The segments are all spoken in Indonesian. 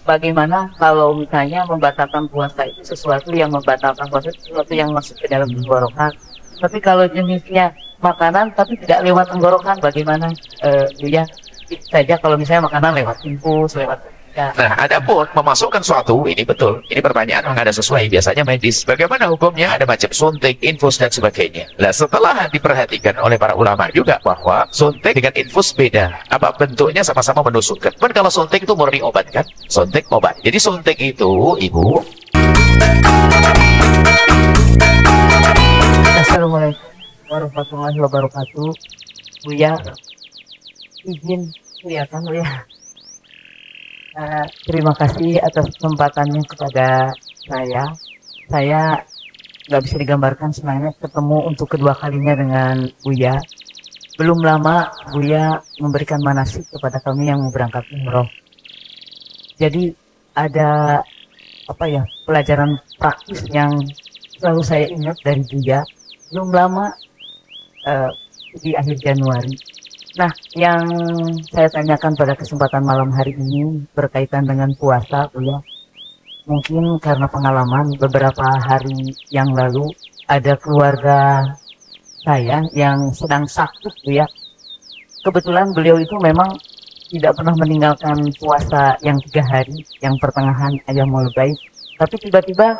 bagaimana kalau misalnya membatalkan puasa itu sesuatu yang membatalkan puasa itu sesuatu yang masuk ke dalam tenggorokan. Tapi kalau jenisnya makanan tapi tidak lewat tenggorokan, bagaimana ya itu saja kalau misalnya makanan lewat infus, lewat ya. Nah, adapun memasukkan suatu, ini betul. Ini pertanyaan yang ada sesuai, biasanya medis. Bagaimana hukumnya? Ada macam suntik, infus, dan sebagainya. Nah, setelah diperhatikan oleh para ulama juga bahwa suntik dengan infus beda. Apa bentuknya sama-sama menusukkan. Kan kalau suntik itu murni obat kan? Suntik obat. Jadi suntik itu, Ibu. Assalamualaikum warahmatullahi wabarakatuh. Buya, izin kelihatan Buya. Terima kasih atas kesempatannya kepada saya. Saya nggak bisa digambarkan senangnya ketemu untuk kedua kalinya dengan Buya. Belum lama Buya memberikan manasik kepada kami yang mau berangkat umroh. Jadi ada pelajaran praktis yang selalu saya ingat dari Buya. Belum lama di akhir Januari. Nah, yang saya tanyakan pada kesempatan malam hari ini berkaitan dengan puasa, Buya. Mungkin karena pengalaman beberapa hari yang lalu ada keluarga saya yang sedang sakit, Buya. Kebetulan beliau itu memang tidak pernah meninggalkan puasa yang 3 hari, yang pertengahan Ayyamul Baid. Tapi tiba-tiba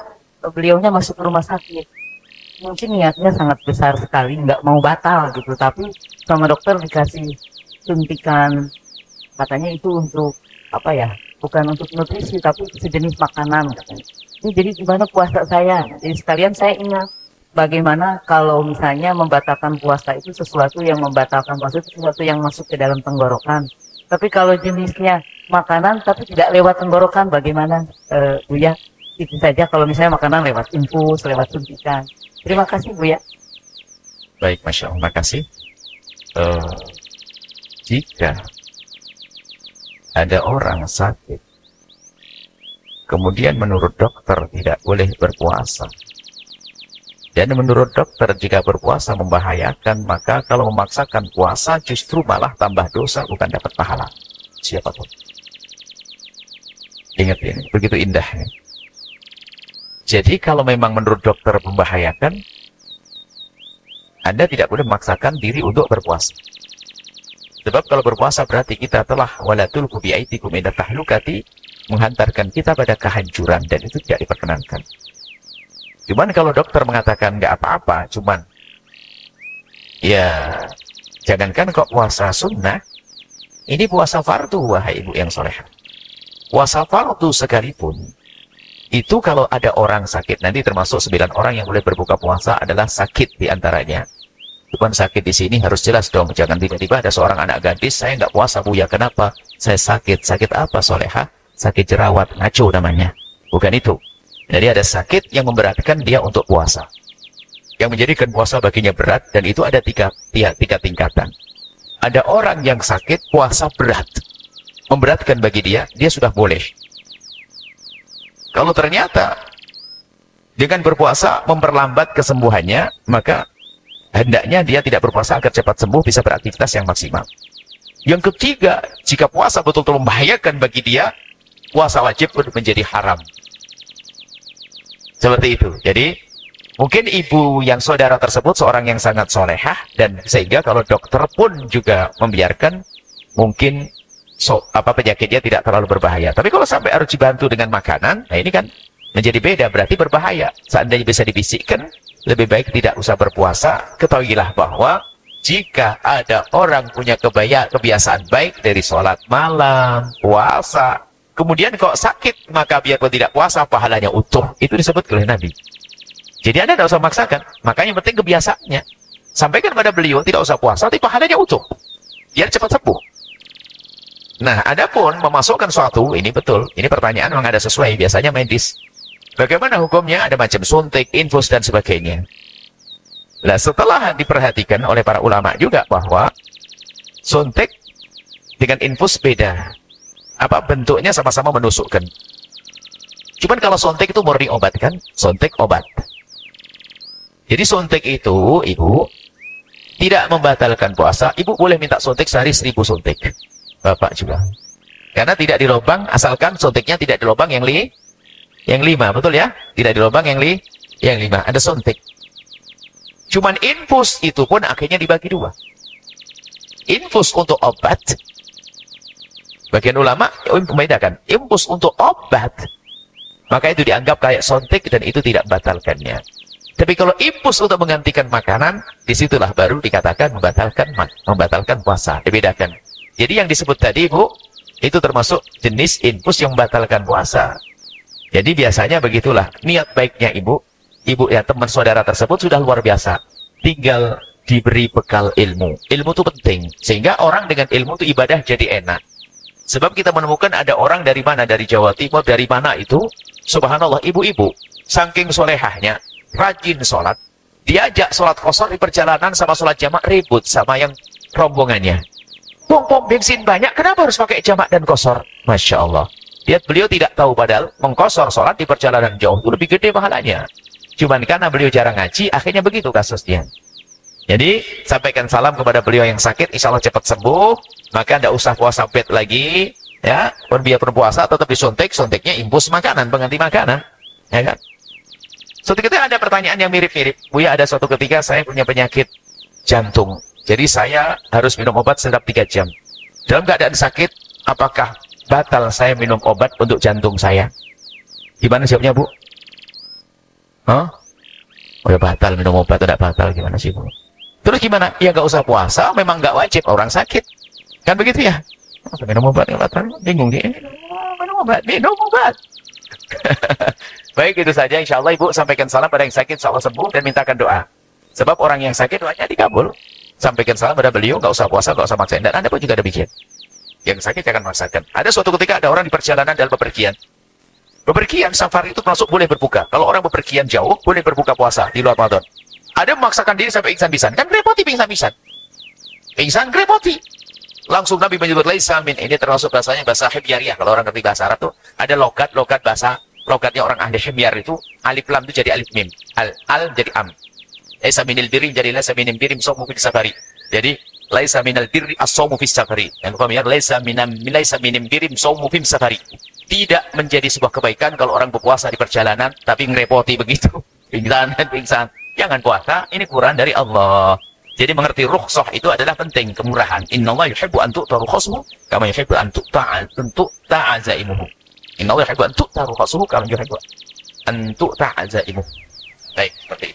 beliaunya masuk ke rumah sakit. Mungkin niatnya sangat besar sekali, nggak mau batal gitu, tapi sama dokter dikasih suntikan, katanya itu untuk bukan untuk nutrisi tapi sejenis makanan katanya. Ini jadi gimana puasa saya? Jadi sekalian saya ingat bagaimana kalau misalnya membatalkan puasa itu sesuatu yang membatalkan puasa itu sesuatu yang masuk ke dalam tenggorokan. Tapi kalau jenisnya makanan tapi tidak lewat tenggorokan, bagaimana Buya? Itu saja kalau misalnya makanan lewat infus, lewat suntikan. Terima kasih Buya. Baik, Masya Allah, makasih. Jika ada orang sakit, kemudian menurut dokter tidak boleh berpuasa, dan menurut dokter jika berpuasa membahayakan, maka kalau memaksakan puasa justru malah tambah dosa, bukan dapat pahala. Siapapun. Ingat ini, begitu indahnya. Jadi kalau memang menurut dokter membahayakan, Anda tidak boleh memaksakan diri untuk berpuasa. Sebab kalau berpuasa berarti kita telah wala tulqu bi'aidikum ila tahlukati, menghantarkan kita pada kehancuran, dan itu tidak diperkenankan. Cuman kalau dokter mengatakan nggak apa-apa, cuman ya jangankan kok puasa sunnah, ini puasa fardu, wahai ibu yang solehah. Puasa fardu sekalipun, itu kalau ada orang sakit, nanti termasuk 9 orang yang boleh berbuka puasa adalah sakit diantaranya. Bukan sakit di sini harus jelas dong, jangan tiba-tiba ada seorang anak gadis, saya nggak puasa Buya, kenapa? Saya sakit. Sakit apa solehah? Sakit jerawat, ngaco namanya. Bukan itu. Jadi ada sakit yang memberatkan dia untuk puasa, yang menjadikan puasa baginya berat, dan itu ada tiga tingkatan. Ada orang yang sakit puasa berat, memberatkan bagi dia, dia sudah boleh. Kalau ternyata dengan berpuasa memperlambat kesembuhannya, maka hendaknya dia tidak berpuasa agar cepat sembuh, bisa beraktivitas yang maksimal. Yang ketiga, jika puasa betul-betul membahayakan bagi dia, puasa wajib pun menjadi haram. Seperti itu. Jadi mungkin ibu yang saudara tersebut seorang yang sangat solehah, dan sehingga kalau dokter pun juga membiarkan, mungkin penyakit dia tidak terlalu berbahaya. Tapi kalau sampai harus dibantu dengan makanan, nah ini kan menjadi beda, berarti berbahaya. Seandainya bisa dibisikkan, lebih baik tidak usah berpuasa. Ketahuilah bahwa jika ada orang punya kebiasaan baik dari sholat malam, puasa, kemudian kok sakit, maka biarpun tidak puasa, pahalanya utuh. Itu disebut oleh Nabi. Jadi Anda tidak usah memaksakan. Makanya yang penting kebiasaannya. Sampaikan pada beliau, tidak usah puasa, tapi pahalanya utuh. Biar cepat sembuh. Nah, adapun memasukkan suatu, ini betul. Ini pertanyaan memang ada sesuai, biasanya medis. Bagaimana hukumnya? Ada macam suntik, infus, dan sebagainya. Nah, setelah diperhatikan oleh para ulama juga bahwa suntik dengan infus beda. Apa bentuknya sama-sama menusukkan. Cuman kalau suntik itu murni obat kan? Suntik obat. Jadi suntik itu, ibu, tidak membatalkan puasa. Ibu boleh minta suntik sehari 1000 suntik. Bapak juga. Karena tidak di lubang, asalkan suntiknya tidak di lubang yang 5, betul ya? Tidak di lubang yang 5, ada suntik. Cuman infus itu pun akhirnya dibagi 2. Infus untuk obat, bagian ulama membedakan. Infus untuk obat, maka itu dianggap kayak suntik dan itu tidak membatalkannya. Tapi kalau infus untuk menggantikan makanan, disitulah baru dikatakan membatalkan puasa. Dibedakan. Jadi yang disebut tadi, Bu, itu termasuk jenis infus yang membatalkan puasa. Jadi biasanya begitulah. Niat baiknya ibu ya teman saudara tersebut sudah luar biasa. Tinggal diberi bekal ilmu. Ilmu itu penting. Sehingga orang dengan ilmu itu ibadah jadi enak. Sebab kita menemukan ada orang dari mana? Dari Jawa Timur, dari mana itu? Subhanallah, ibu-ibu. Saking solehahnya, rajin sholat. Diajak sholat qashar di perjalanan sama sholat jamak, ribut sama yang rombongannya. Pom bensin banyak, kenapa harus pakai jamak dan qashar? Masya Allah. Lihat, beliau tidak tahu padahal mengqashar sholat di perjalanan jauh itu lebih gede pahalanya. Cuman karena beliau jarang ngaji, akhirnya begitu kasusnya. Jadi, sampaikan salam kepada beliau yang sakit, insya Allah cepat sembuh, maka tidak usah puasa bed lagi, ya, biar berpuasa tetap disuntik, suntiknya impus makanan, pengganti makanan, ya kan? Suatu ketika ada pertanyaan yang mirip-mirip, Buya, ada suatu ketika saya punya penyakit jantung, jadi saya harus minum obat setiap 3 jam. Dalam keadaan sakit, apakah batal saya minum obat untuk jantung saya? Gimana jawabnya, Bu? Hah? Oh ya, batal minum obat, tidak batal, gimana sih, Bu? Terus gimana? Ya nggak usah puasa, memang nggak wajib, orang sakit. Kan begitu ya? Minum obat, nggak batal, bingung dia. Minum obat. Baik, itu saja. Insya Allah Ibu sampaikan salam pada yang sakit, insya Allah sembuh, dan mintakan doa. Sebab orang yang sakit doanya dikabul. Sampaikan salam pada beliau, nggak usah puasa, nggak usah maksain. Dan Anda pun juga demikian. Yang sakit jangan memaksakan. Ada suatu ketika ada orang di perjalanan dalam bepergian. Bepergian, safari itu termasuk boleh berbuka. Kalau orang bepergian jauh, boleh berbuka puasa di luar Ramadan. Ada memaksakan diri sampai pingsan-pingsan. Kan repoti pingsan-pingsan. Pingsan repoti. Langsung Nabi menyebut laisa min. Ini termasuk bahasanya bahasa himyariyah. Kalau orang ngerti bahasa Arab tuh ada logat bahasa. Logatnya orang ahli himyar itu alif lam itu jadi alif mim. Al jadi am. Laisa minil birri jadi laisa minil birri somu fil safari. Jadi laisa minal birri as-somu fis safari. Yang paham ya? Laisa minim birri somu fil safari. Tidak menjadi sebuah kebaikan kalau orang berpuasa di perjalanan tapi ngerepoti begitu. Pingsan. Jangan puasa, ini Quran dari Allah. Jadi mengerti rukhsah itu adalah penting, kemurahan. Innallaha yuhibbu an tu'ta rukhsahmu kama yuhibbu an tu'ta azaimuhu. Innallaha yuhibbu an tu'ta rukhsahmu kama yuhibbu an tu'ta azaimuhu. Baik, seperti itu.